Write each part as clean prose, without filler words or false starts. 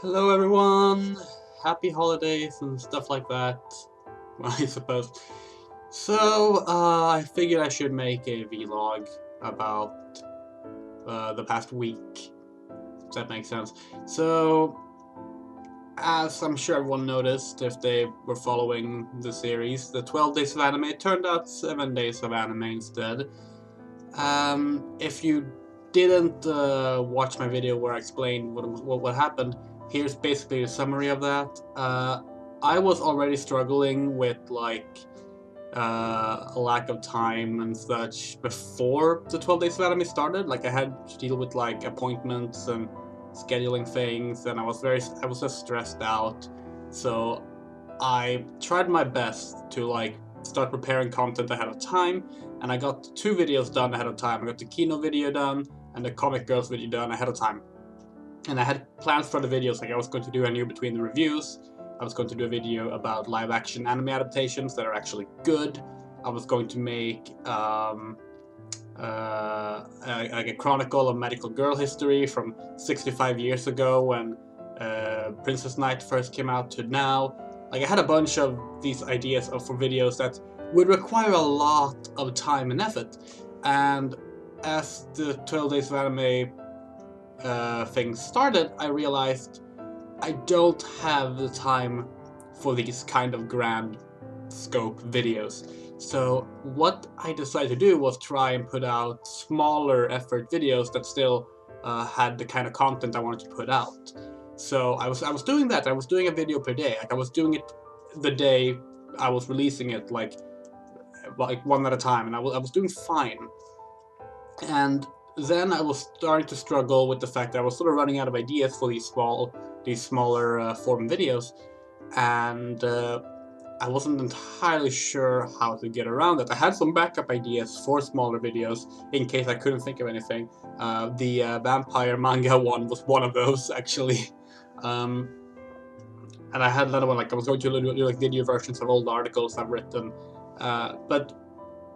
Hello everyone! Happy holidays and stuff like that, I suppose. So, I figured I should make a vlog about the past week, if that makes sense. So, as I'm sure everyone noticed if they were following the series, the 12 days of anime turned out 7 days of anime instead. If you didn't watch my video where I explained what happened, here's basically a summary of that. I was already struggling with a lack of time and such before the 12 days of anime started. Like I had to deal with like appointments and scheduling things, and I was just stressed out. So I tried my best to like start preparing content ahead of time, and I got 2 videos done ahead of time. I got the Kino video done and the Comic Girls video done ahead of time. And I had plans for the videos, like I was going to do a new between the reviews, I was going to do a video about live action anime adaptations that are actually good, I was going to make like a chronicle of Magical Girl history from 65 years ago when Princess Knight first came out to now. Like I had a bunch of these ideas for videos that would require a lot of time and effort, and as the 12 Days of Anime thing started, I realized I don't have the time for these kind of grand scope videos. So what I decided to do was try and put out smaller effort videos that still had the kind of content I wanted to put out. So I was doing that. I was doing a video per day. Like I was doing it the day I was releasing it, like one at a time, and I was doing fine. And then I was starting to struggle with the fact that I was sort of running out of ideas for these smaller form videos, and I wasn't entirely sure how to get around it. I had some backup ideas for smaller videos in case I couldn't think of anything. The vampire manga one was one of those, actually. And I had another one, like I was going to do like video versions of old articles I've written. But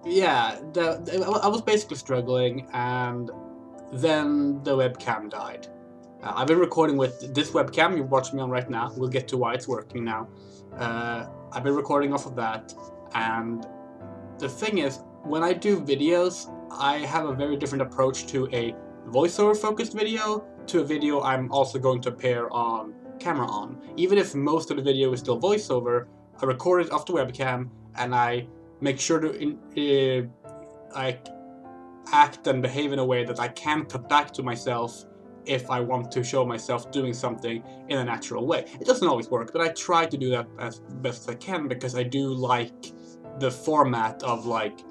yeah, I was basically struggling, and then the webcam died. I've been recording with this webcam you're watching me on right now. We'll get to why it's working now. I've been recording off of that, and the thing is, when I do videos, I have a very different approach to a voiceover focused video to a video I'm also going to appear on camera on. Even if most of the video is still voiceover, I record it off the webcam, and I make sure to act and behave in a way that I can cut back to myself if I want to show myself doing something in a natural way. It doesn't always work, but I try to do that as best as I can because I do like the format of like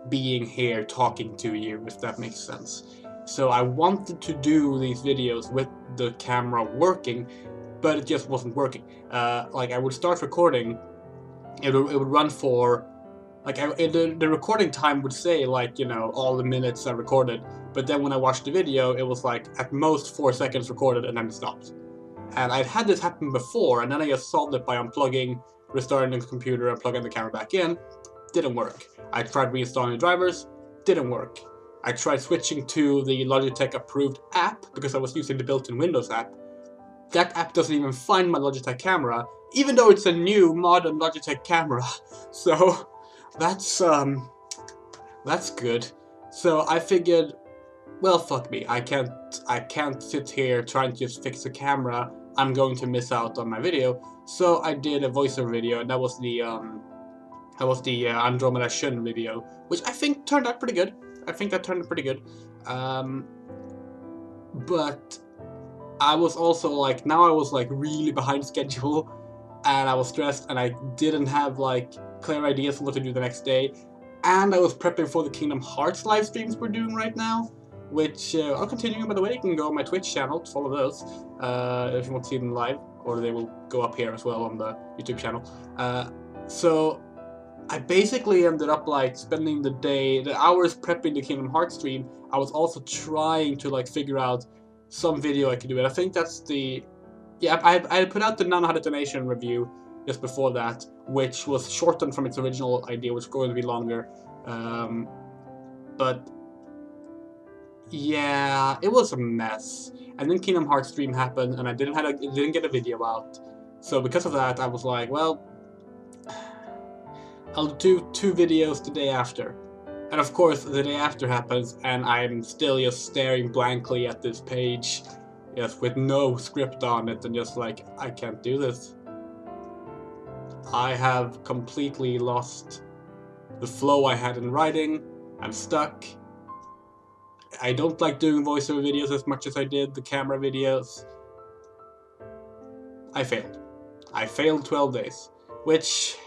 being here talking to you, if that makes sense. So I wanted to do these videos with the camera working, but it just wasn't working. Like I would start recording, it would run for like the recording time would say like, you know, all the minutes I recorded, but then when I watched the video it was like at most 4 seconds recorded and then it stopped. And I'd had this happen before, and then I just solved it by unplugging, restarting the computer and plugging the camera back in. Didn't work. I tried reinstalling the drivers, didn't work. I tried switching to the Logitech approved app because I was using the built-in Windows app. That app doesn't even find my Logitech camera, even though it's a new modern Logitech camera. So that's good. So I figured, well, fuck me. I can't sit here trying to just fix the camera. I'm going to miss out on my video. So I did a voiceover video, and that was the Andromeda Shun video, which I think turned out pretty good. I think that turned out pretty good. But I was also like, now I was like really behind schedule, and I was stressed, and I didn't have like clear ideas on what to do the next day, and I was prepping for the Kingdom Hearts live streams we're doing right now, which are continuing, by the way. You can go on my Twitch channel to follow those if you want to see them live, or they will go up here as well on the YouTube channel. So I basically ended up like spending the hours prepping the Kingdom Hearts stream. I was also trying to like figure out some video I could do, and I think that's the... Yeah, I put out the Nanoha Detonation review just before that, which was shortened from its original idea, which was going to be longer. But yeah, it was a mess. And then Kingdom Hearts stream happened, and I didn't get a video out. So because of that, I was like, well, I'll do 2 videos the day after. And of course, the day after happens, and I'm still just staring blankly at this page, just with no script on it, and just like, I can't do this. I have completely lost the flow I had in writing. I'm stuck. I don't like doing voiceover videos as much as I did the camera videos. I failed. I failed 12 days, which,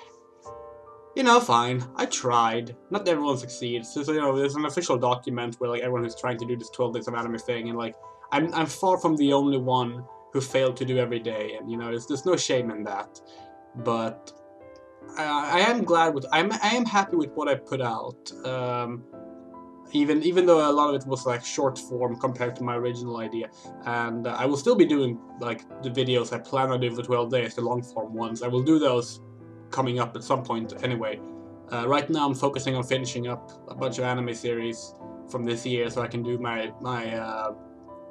you know, fine. I tried. Not everyone succeeds. So, you know, there's an official document where like everyone who's trying to do this 12 days of anime thing, and like I'm far from the only one who failed to do every day, and you know, there's no shame in that. But I am glad with I am happy with what I put out. Even though a lot of it was like short form compared to my original idea, and I will still be doing like the videos I plan on doing for 12 days, the long form ones. I will do those coming up at some point anyway. Right now I'm focusing on finishing up a bunch of anime series from this year, so I can do my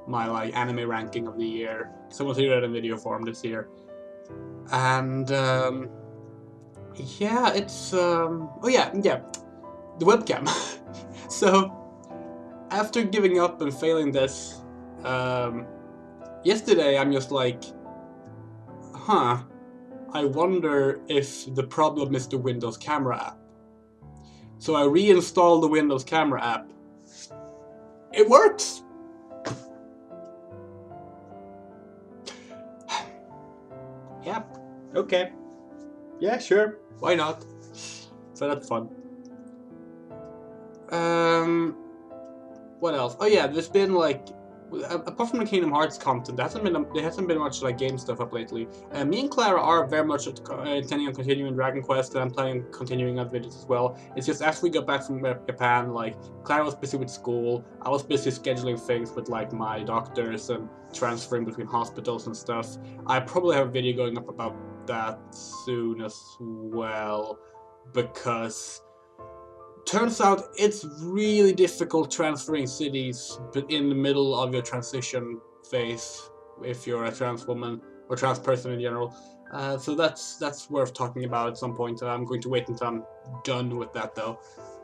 like anime ranking of the year. So we'll do that in video form this year. And yeah, it's oh yeah, the webcam. So after giving up and failing this, yesterday I'm just like, huh, I wonder if the problem is the Windows Camera app. So I reinstalled the Windows Camera app. It works! Yeah, okay. Yeah, sure. Why not? So that's fun. What else? Oh yeah, there's been like, apart from the Kingdom Hearts content, there hasn't been much like game stuff up lately. Me and Clara are very much intending on continuing Dragon Quest, and I'm planning on continuing other videos as well. It's just after we got back from Japan, like Clara was busy with school, I was busy scheduling things with like my doctors and transferring between hospitals and stuff. I probably have a video going up about that soon as well, because turns out it's really difficult transferring cities in the middle of your transition phase if you're a trans woman or trans person in general. So that's worth talking about at some point. I'm going to wait until I'm done with that though.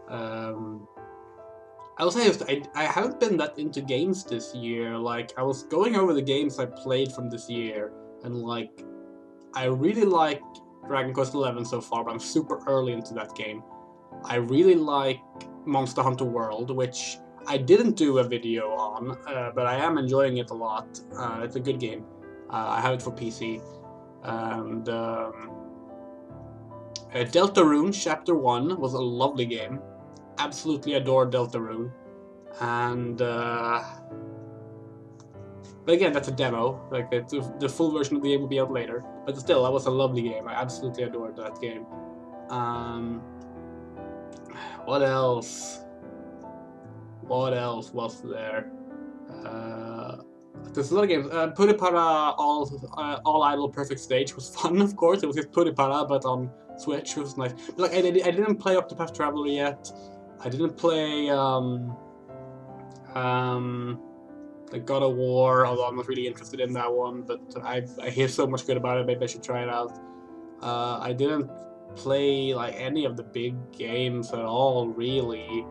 I will say I haven't been that into games this year. Like, I was going over the games I played from this year, and like, I really like Dragon Quest XI so far, but I'm super early into that game. I really like Monster Hunter World, which I didn't do a video on, but I am enjoying it a lot. It's a good game. I have it for PC. And Deltarune Chapter 1 was a lovely game. Absolutely adored Deltarune. And but again, that's a demo. Like the full version of the game will be out later. But still, that was a lovely game. I absolutely adored that game. What else? What else was there? There's a lot of games. Puripara All Idol Perfect Stage was fun, of course. It was just Puripara, but on Switch, which was nice. But like, I didn't play Octopath Traveler yet. I didn't play like God of War, although I'm not really interested in that one. But I hear so much good about it. Maybe I should try it out. I didn't play like any of the big games at all, really.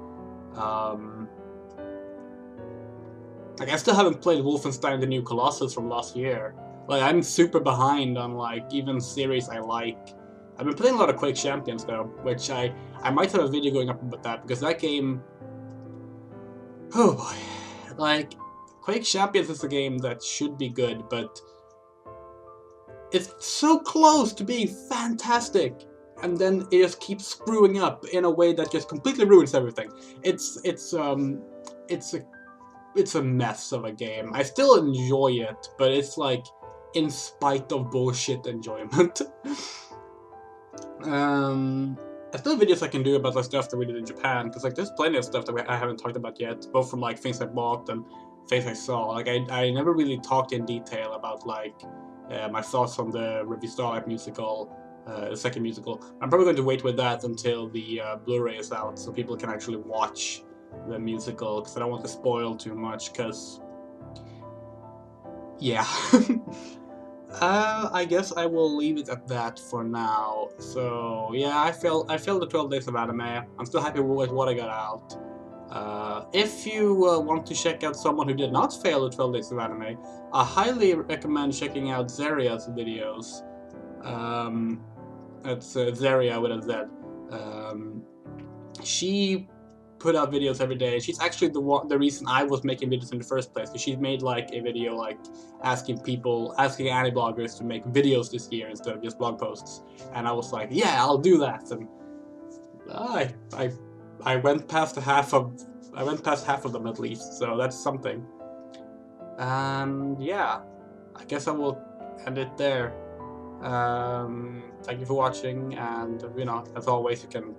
Like, I still haven't played Wolfenstein: The New Colossus from last year. Like, I'm super behind on like even series I like. I've been playing a lot of Quake Champions though, which I might have a video going up about that, because that game, oh boy, like Quake Champions is a game that should be good, but it's so close to being fantastic, and then it just keeps screwing up in a way that just completely ruins everything. It's a mess of a game. I still enjoy it, but it's like in spite of bullshit enjoyment. I still have videos I can do about the stuff that we did in Japan, because like there's plenty of stuff that I haven't talked about yet, both from like things I bought and things I saw. Like I never really talked in detail about like my thoughts on the Revue Starlight musical, the second musical. I'm probably going to wait with that until the Blu-ray is out, so people can actually watch the musical, because I don't want to spoil too much, because yeah. I guess I will leave it at that for now. So yeah, I failed the 12 days of anime. I'm still happy with what I got out. If you want to check out someone who did not fail the 12 days of anime, I highly recommend checking out Zeria's videos. That's Zeria with a Z. She put out videos every day. She's actually the reason I was making videos in the first place. She made like a video like asking anime bloggers to make videos this year instead of just blog posts. And I was like, yeah, I'll do that. And I went past half of them at least. So that's something. And yeah, I guess I will end it there. Thank you for watching, and as always, you can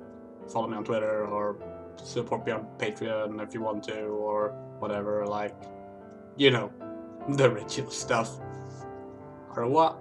follow me on Twitter or support me on Patreon if you want to, or whatever, like, the ritual stuff. Au revoir.